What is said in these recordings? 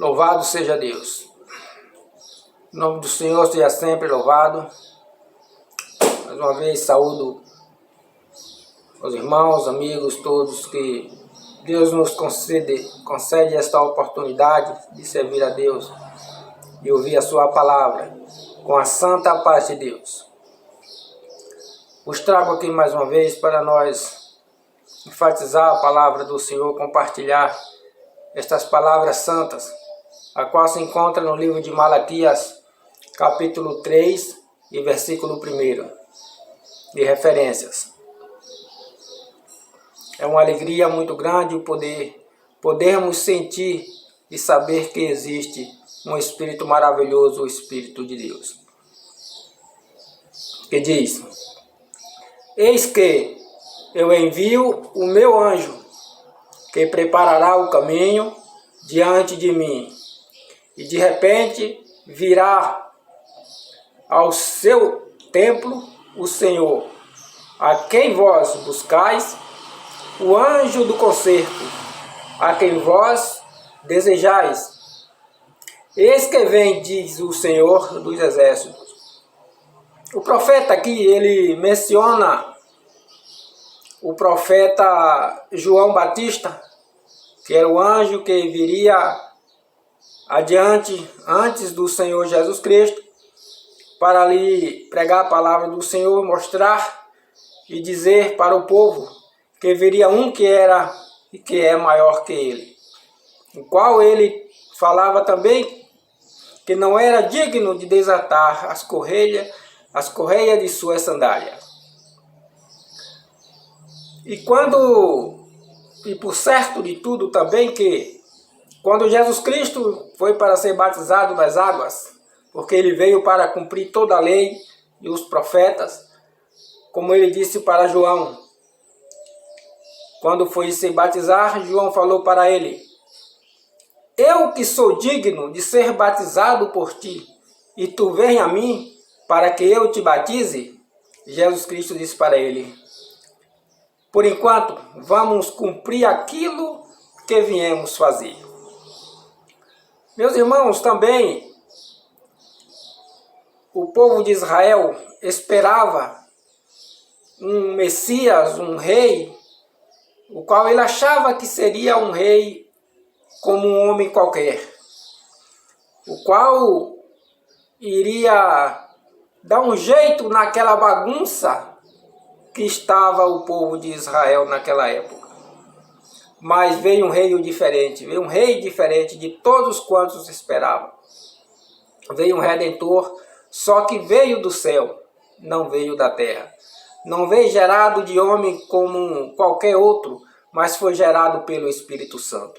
Louvado seja Deus. O nome do Senhor seja sempre louvado. Mais uma vez saúdo os irmãos, amigos, todos que Deus nos concede esta oportunidade de servir a Deus e ouvir a sua palavra com a santa paz de Deus. Os trago aqui mais uma vez para nós enfatizar a palavra do Senhor, compartilhar estas palavras santas, a qual se encontra no livro de Malaquias, capítulo 3 e versículo 1, de referências. É uma alegria muito grande o podermos sentir e saber que existe um Espírito maravilhoso, o Espírito de Deus. Que diz: eis que eu envio o meu anjo, que preparará o caminho diante de mim, e de repente virá ao seu templo o Senhor, a quem vós buscais, o anjo do concerto, a quem vós desejais. Eis que vem, diz o Senhor dos Exércitos. O profeta aqui, ele menciona o profeta João Batista, que era o anjo que viria adiante, antes do Senhor Jesus Cristo, para lhe pregar a palavra do Senhor, mostrar e dizer para o povo que viria um que era e que é maior que ele, o qual ele falava também que não era digno de desatar as correias de sua sandália. E por certo de tudo também que quando Jesus Cristo foi para ser batizado nas águas, porque ele veio para cumprir toda a lei e os profetas, como ele disse para João, quando foi se batizar, João falou para ele: eu que sou digno de ser batizado por ti, e tu vem a mim para que eu te batize? Jesus Cristo disse para ele: por enquanto, vamos cumprir aquilo que viemos fazer. Meus irmãos, também o povo de Israel esperava um Messias, um rei, o qual ele achava que seria um rei como um homem qualquer, o qual iria dar um jeito naquela bagunça que estava o povo de Israel naquela época. Mas veio um rei diferente, de todos quantos esperavam. Veio um Redentor, só que veio do céu, não veio da terra. Não veio gerado de homem como qualquer outro, mas foi gerado pelo Espírito Santo.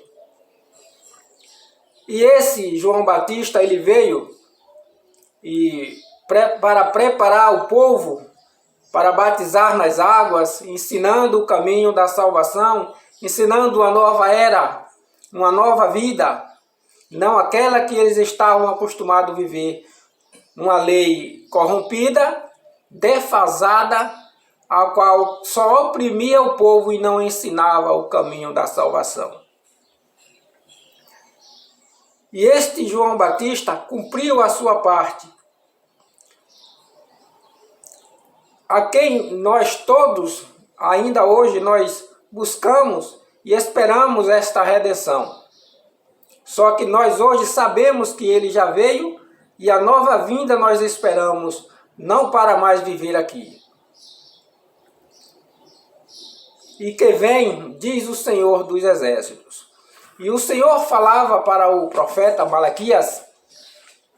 E esse João Batista, ele veio para preparar o povo para batizar nas águas, ensinando o caminho da salvação, ensinando uma nova era, uma nova vida, não aquela que eles estavam acostumados a viver, uma lei corrompida, defasada, a qual só oprimia o povo e não ensinava o caminho da salvação. E este João Batista cumpriu a sua parte, a quem nós todos, ainda hoje, nós buscamos e esperamos esta redenção. Só que nós hoje sabemos que ele já veio e a nova vinda nós esperamos, não para mais viver aqui. E que vem, diz o Senhor dos Exércitos. E o Senhor falava para o profeta Malaquias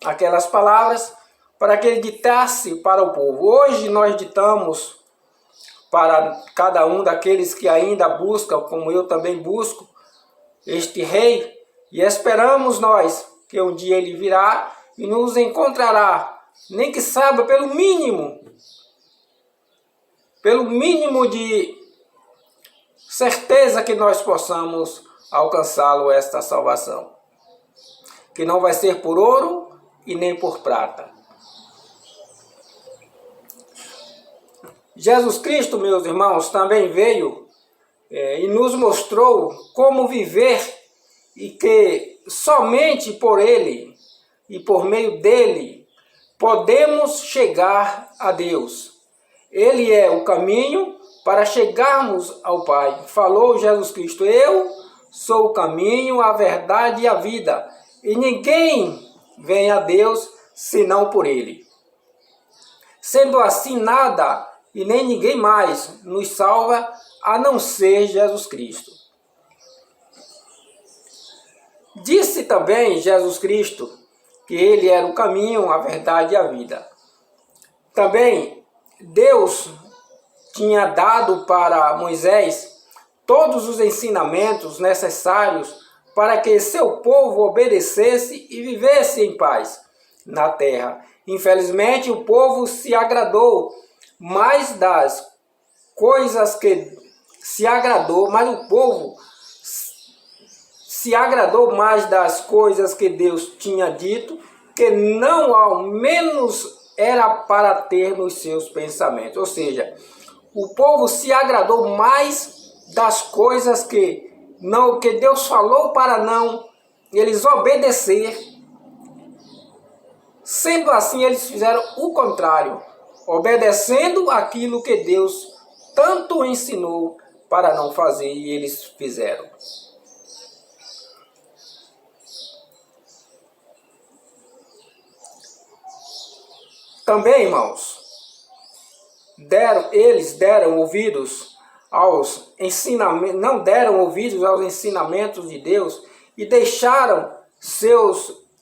aquelas palavras para que ele ditasse para o povo. Hoje nós ditamos para cada um daqueles que ainda buscam, como eu também busco, este rei, e esperamos nós que um dia ele virá e nos encontrará, nem que saiba pelo mínimo de certeza que nós possamos alcançá-lo esta salvação, que não vai ser por ouro e nem por prata. Jesus Cristo, meus irmãos, também veio e nos mostrou como viver e que somente por ele e por meio dele podemos chegar a Deus. Ele é o caminho para chegarmos ao Pai. Falou Jesus Cristo: eu sou o caminho, a verdade e a vida, e ninguém vem a Deus senão por ele. Sendo assim, nada e nem ninguém mais nos salva a não ser Jesus Cristo. Disse também Jesus Cristo que ele era o caminho, a verdade e a vida. Também Deus tinha dado para Moisés todos os ensinamentos necessários para que seu povo obedecesse e vivesse em paz na terra. Infelizmente, o povo se agradou mais das coisas que se agradou, mas o povo se agradou mais das coisas que Deus tinha dito, que não ao menos era para ter nos seus pensamentos. Ou seja, o povo se agradou mais das coisas que Deus falou para não eles obedecer. Sendo assim, eles fizeram o contrário, obedecendo aquilo que Deus tanto ensinou para não fazer, e eles fizeram. Também, irmãos, eles deram ouvidos aos ensinamentos, não deram ouvidos aos ensinamentos de Deus e deixaram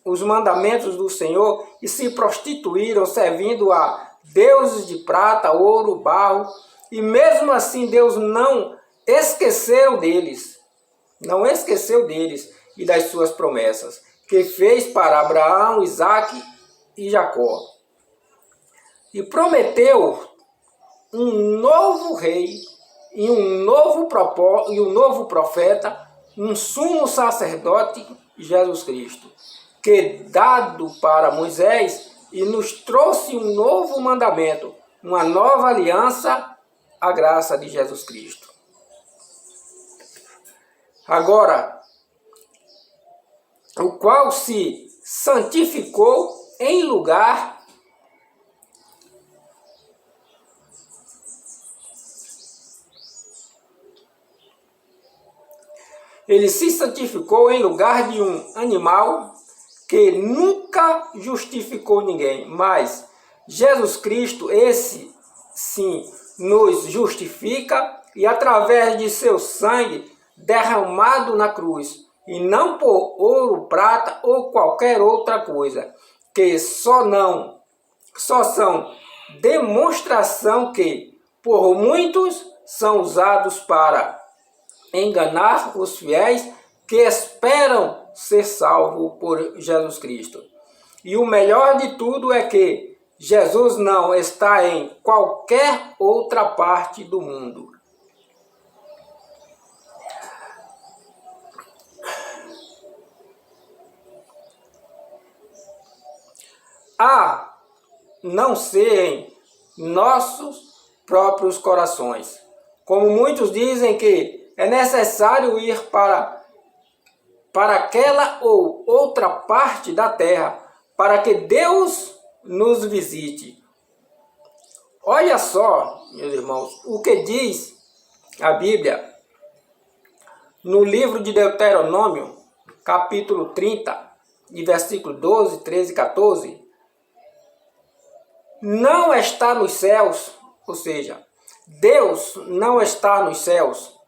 os mandamentos do Senhor e se prostituíram servindo a deuses de prata, ouro, barro, e mesmo assim Deus não esqueceu deles e das suas promessas que fez para Abraão, Isaque e Jacó. E prometeu um novo rei e um novo profeta, um sumo sacerdote, Jesus Cristo, que dado para Moisés e nos trouxe um novo mandamento, uma nova aliança, a graça de Jesus Cristo. Agora, o qual se santificou em lugar Ele se santificou em lugar de um animal que nunca justificou ninguém. Mas Jesus Cristo, esse sim, nos justifica e através de seu sangue derramado na cruz, e não por ouro, prata ou qualquer outra coisa, que só são demonstração que por muitos são usados para enganar os fiéis que esperam ser salvos por Jesus Cristo. E o melhor de tudo é que Jesus não está em qualquer outra parte do mundo. A não ser em nossos próprios corações. Como muitos dizem que é necessário ir para aquela ou outra parte da terra para que Deus nos visite. Olha só, meus irmãos, o que diz a Bíblia no livro de Deuteronômio, capítulo 30, de versículo 12, 13 e 14. Não está nos céus, ou seja, Deus não está nos céus,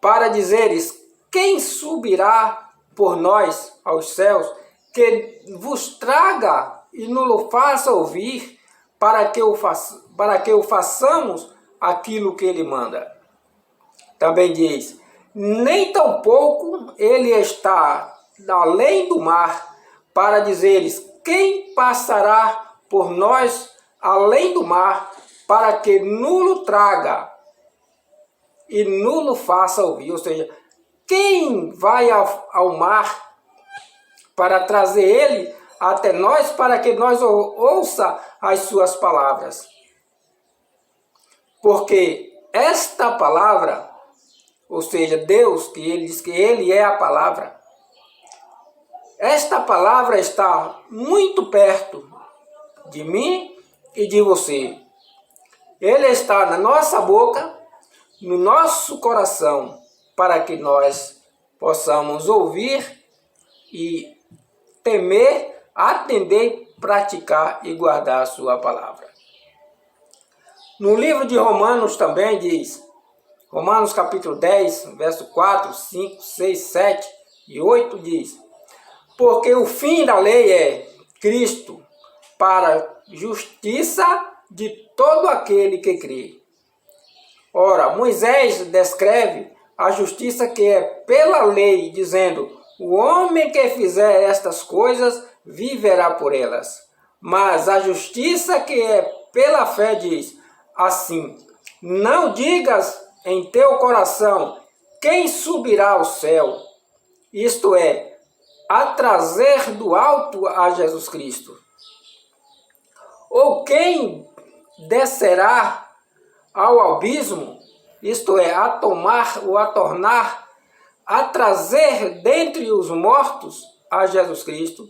para dizeres: quem subirá por nós aos céus, que vos traga e nos faça ouvir, para que o façamos aquilo que ele manda. Também diz: nem tampouco ele está além do mar, para dizeres: quem passará por nós além do mar, para que nulo traga e nulo faça ouvir. Ou seja, quem vai ao mar para trazer ele até nós, para que nós ouça as suas palavras? Porque esta palavra, ou seja, Deus, que ele diz que ele é a palavra. Esta palavra está muito perto de mim e de você. Ele está na nossa boca, no nosso coração, para que nós possamos ouvir e temer, atender, praticar e guardar a sua palavra. No livro de Romanos também diz, Romanos capítulo 10, verso 4, 5, 6, 7 e 8 diz: porque o fim da lei é Cristo para justiça de todo aquele que crê. Ora, Moisés descreve a justiça que é pela lei, dizendo: o homem que fizer estas coisas viverá por elas. Mas a justiça que é pela fé diz assim: não digas em teu coração quem subirá ao céu, isto é, a trazer do alto a Jesus Cristo. Ou quem descerá ao abismo, isto é, a tomar ou a tornar, a trazer dentre os mortos a Jesus Cristo.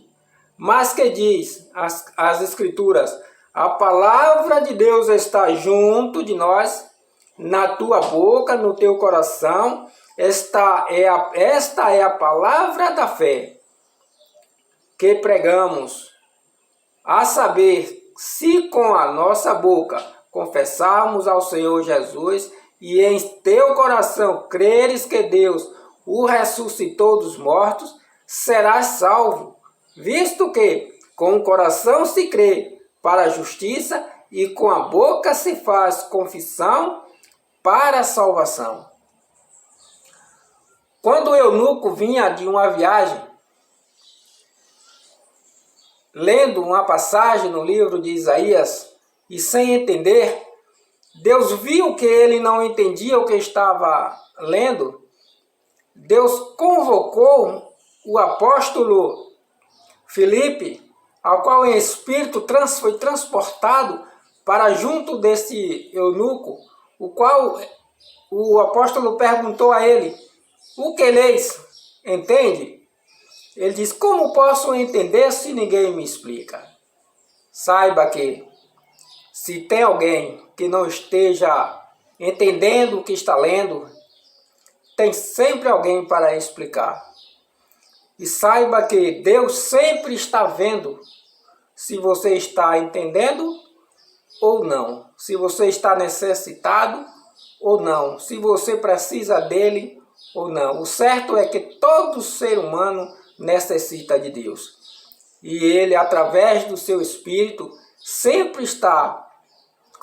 Mas que diz as Escrituras: a palavra de Deus está junto de nós, na tua boca, no teu coração. Esta é a palavra da fé que pregamos, a saber, se com a nossa boca confessarmos ao Senhor Jesus e em teu coração creres que Deus o ressuscitou dos mortos, serás salvo, visto que com o coração se crê para a justiça e com a boca se faz confissão para a salvação. Quando o eunuco vinha de uma viagem, lendo uma passagem no livro de Isaías e sem entender, Deus viu que ele não entendia o que estava lendo. Deus convocou o apóstolo Filipe, ao qual em espírito foi transportado para junto desse eunuco, o qual o apóstolo perguntou a ele: o que leis? Entende? Ele diz: como posso entender se ninguém me explica? Saiba que, se tem alguém que não esteja entendendo o que está lendo, tem sempre alguém para explicar. E saiba que Deus sempre está vendo se você está entendendo ou não, se você está necessitado ou não, se você precisa dele ou não. O certo é que todo ser humano necessita de Deus. E ele, através do seu Espírito, sempre está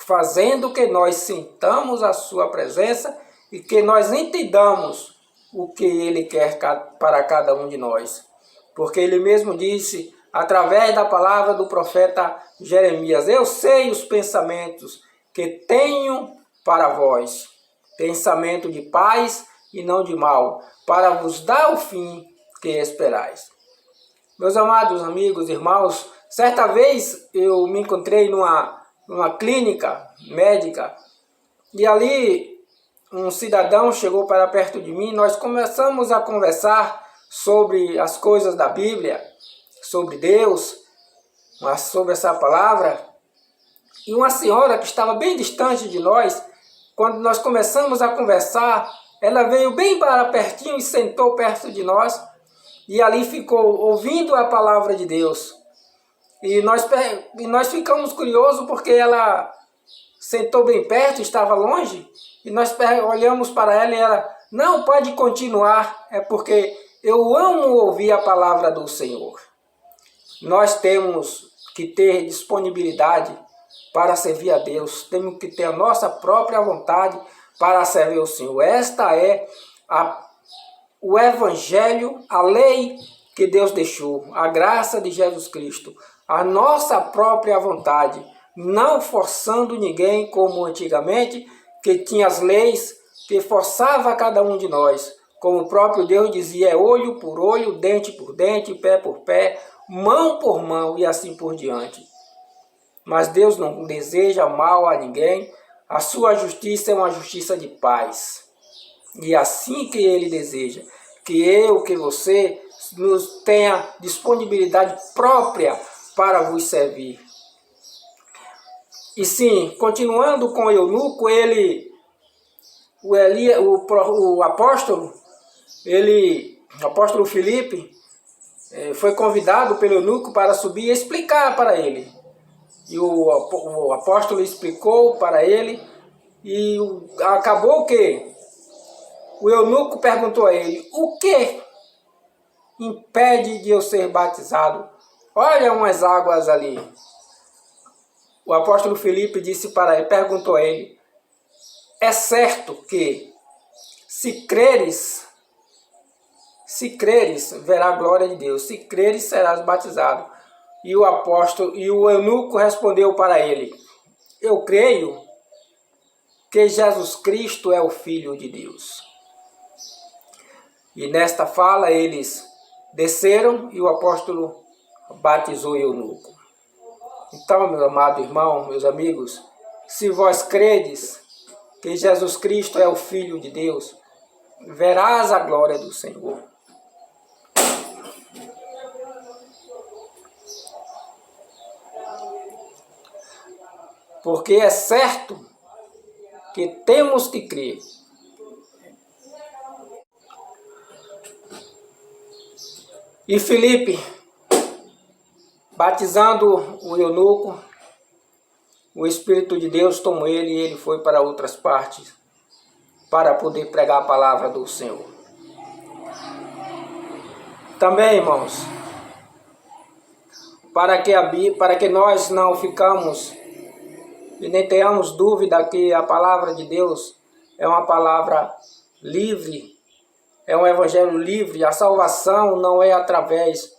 fazendo que nós sintamos a sua presença e que nós entendamos o que ele quer para cada um de nós. Porque ele mesmo disse, através da palavra do profeta Jeremias: eu sei os pensamentos que tenho para vós, pensamento de paz e não de mal, para vos dar o fim que esperais. Meus amados amigos, irmãos, certa vez eu me encontrei numa clínica médica e ali um cidadão chegou para perto de mim. Nós começamos a conversar sobre as coisas da Bíblia, sobre Deus, sobre essa palavra. E uma senhora que estava bem distante de nós, quando nós começamos a conversar, ela veio bem para pertinho e sentou perto de nós. E ali ficou ouvindo a palavra de Deus. E nós ficamos curiosos porque ela sentou bem perto, estava longe. E nós olhamos para ela e ela: não, pode continuar, é porque eu amo ouvir a palavra do Senhor. Nós temos que ter disponibilidade para servir a Deus. Temos que ter a nossa própria vontade para servir o Senhor. Esta é o Evangelho, a lei que Deus deixou, a graça de Jesus Cristo, a nossa própria vontade, não forçando ninguém como antigamente, que tinha as leis que forçava cada um de nós. Como o próprio Deus dizia, é olho por olho, dente por dente, pé por pé, mão por mão e assim por diante. Mas Deus não deseja mal a ninguém, a sua justiça é uma justiça de paz. E assim que Ele deseja, que eu, que você, nos tenha disponibilidade própria para vos servir. E sim, continuando com o eunuco, o apóstolo Filipe, foi convidado pelo eunuco para subir e explicar para ele. E o apóstolo explicou para ele, e acabou que o eunuco perguntou a ele: o que impede de eu ser batizado? Olha umas águas ali. O apóstolo Filipe perguntou a ele: é certo que se creres, verá a glória de Deus. Se creres, serás batizado. E o eunuco respondeu para ele: eu creio que Jesus Cristo é o Filho de Deus. E nesta fala eles desceram e o apóstolo batizou o eunuco. Então, meu amado irmão, meus amigos, se vós credes que Jesus Cristo é o Filho de Deus, verás a glória do Senhor. Porque é certo que temos que crer. E Filipe, batizando o eunuco, o Espírito de Deus tomou ele e ele foi para outras partes para poder pregar a palavra do Senhor. Também, irmãos, para que nós não ficamos e nem tenhamos dúvida que a palavra de Deus é uma palavra livre, é um evangelho livre. A salvação não é através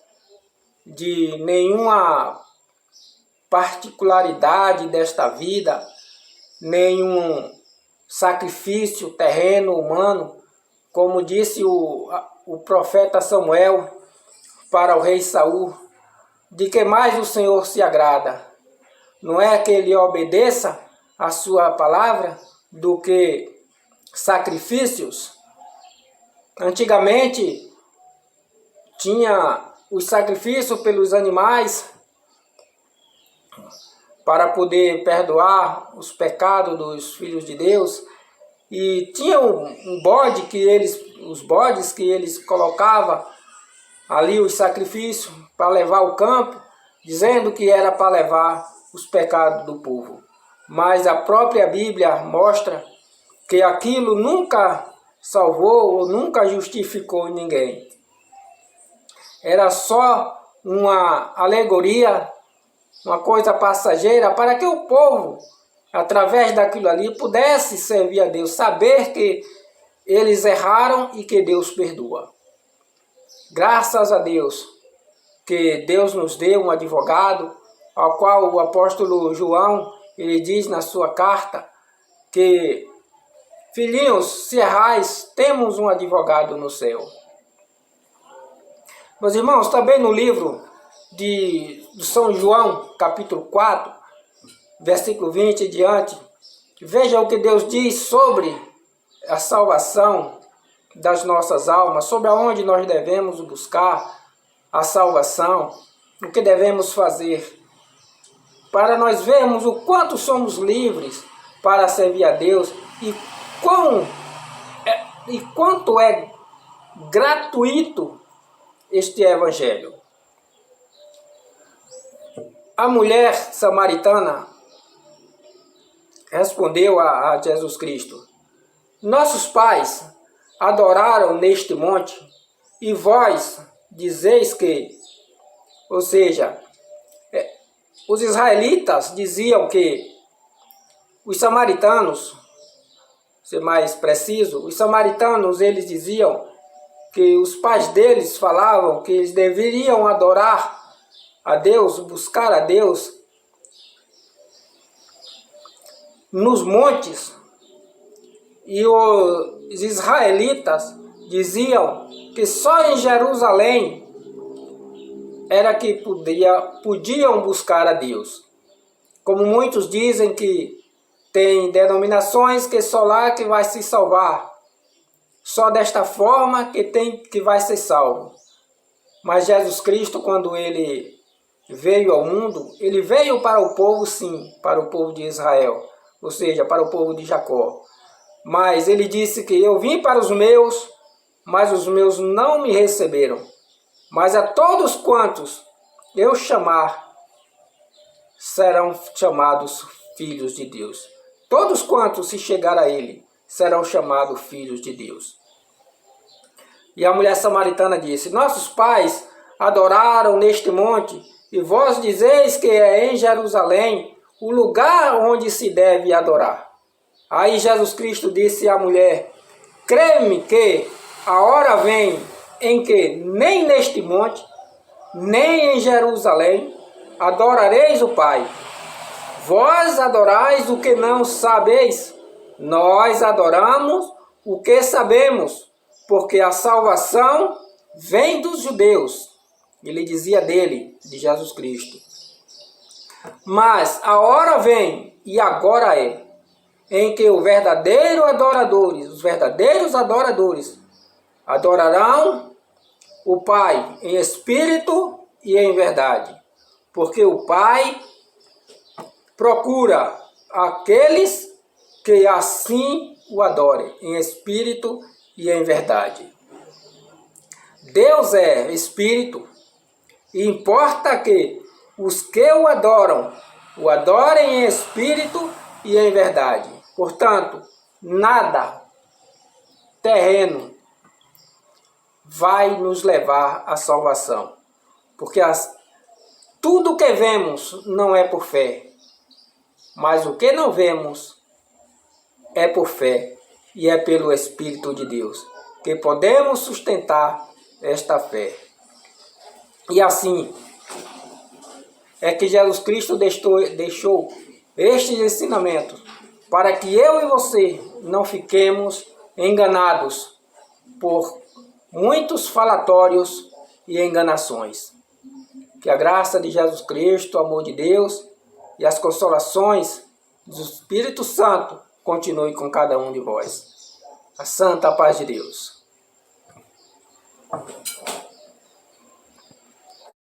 de nenhuma particularidade desta vida, nenhum sacrifício terreno, humano, como disse o profeta Samuel para o rei Saul, de que mais o Senhor se agrada. Não é que ele obedeça a sua palavra do que sacrifícios. Antigamente tinha os sacrifícios pelos animais para poder perdoar os pecados dos filhos de Deus. E tinha os bodes que eles colocavam ali os sacrifícios para levar ao campo, dizendo que era para levar os pecados do povo. Mas a própria Bíblia mostra que aquilo nunca salvou ou nunca justificou ninguém. Era só uma alegoria, uma coisa passageira, para que o povo, através daquilo ali, pudesse servir a Deus, saber que eles erraram e que Deus perdoa. Graças a Deus que Deus nos deu um advogado, ao qual o apóstolo João, ele diz na sua carta que: filhinhos, se errais, temos um advogado no céu. Meus irmãos, também no livro de São João, capítulo 4, versículo 20 e diante, veja o que Deus diz sobre a salvação das nossas almas, sobre aonde nós devemos buscar a salvação, o que devemos fazer, para nós vermos o quanto somos livres para servir a Deus e quanto é gratuito este evangelho. A mulher samaritana respondeu a Jesus Cristo: nossos pais adoraram neste monte, e vós dizeis que... Ou seja, os israelitas diziam que os samaritanos, ser mais preciso, os samaritanos, eles diziam que os pais deles falavam que eles deveriam adorar a Deus, buscar a Deus nos montes, e os israelitas diziam que só em Jerusalém era que podiam buscar a Deus. Como muitos dizem que tem denominações que só lá que vai se salvar. só desta forma que vai ser salvo. Mas Jesus Cristo, quando ele veio ao mundo, ele veio para o povo, sim, para o povo de Israel, ou seja, para o povo de Jacó. Mas ele disse que eu vim para os meus, mas os meus não me receberam. Mas a todos quantos eu chamar, serão chamados filhos de Deus. Todos quantos se chegar a ele, serão chamados filhos de Deus. E a mulher samaritana disse: nossos pais adoraram neste monte, e vós dizeis que é em Jerusalém o lugar onde se deve adorar. Aí Jesus Cristo disse à mulher: crê-me que a hora vem em que nem neste monte, nem em Jerusalém, adorareis o Pai. Vós adorais o que não sabeis, nós adoramos o que sabemos, porque a salvação vem dos judeus. Ele dizia dele, de Jesus Cristo. Mas a hora vem, e agora é, em que os verdadeiros adoradores, adorarão o Pai em espírito e em verdade. Porque o Pai procura aqueles que assim o adorem, em espírito e em verdade. Deus é espírito, e importa que os que o adorem em espírito e em verdade. Portanto, nada terreno vai nos levar à salvação, porque tudo que vemos não é por fé, mas o que não vemos é por fé, e é pelo Espírito de Deus que podemos sustentar esta fé. E assim é que Jesus Cristo deixou estes ensinamentos para que eu e você não fiquemos enganados por muitos falatórios e enganações. Que a graça de Jesus Cristo, o amor de Deus e as consolações do Espírito Santo continue com cada um de vós. A santa paz de Deus.